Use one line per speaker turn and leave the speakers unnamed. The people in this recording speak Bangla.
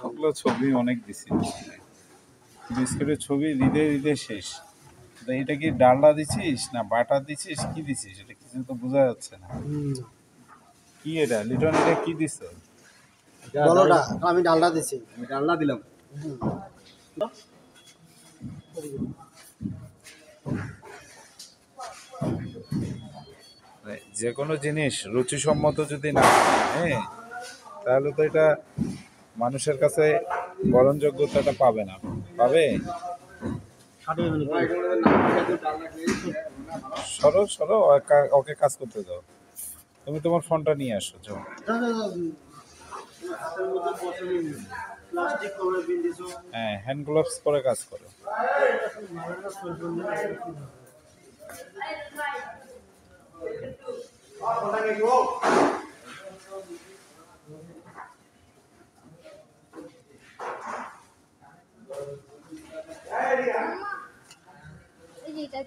ওগুলো ছবি অনেক দিছি বিস্কুটের ছবি হৃদে হৃদে শেষ। তো এটা কি ডালডা দিছিস না বাটার দিছিস কি দিছিস এটা কিছু তো বোঝা যাচ্ছে না। কি এটা লিটন এটা কি দিছ?
বলোটা আমি ডালডা দিছি।
আমি ডালনা দিলাম।
যে কোনো জিনিস রুচিসম্মত যদি না হয়, হ্যাঁ তাহলে তো এটা মানুষের কাছে গ্রহণযোগ্যতাটা পাবে না। পাবে? সরো সরো ওকে কাজ করতে দাও। তুমি তোমার ফোনটা নিয়ে আসো যাও। হ্যাঁ হ্যান্ড গ্লাভস পরে কাজ করো।
এই যে এটা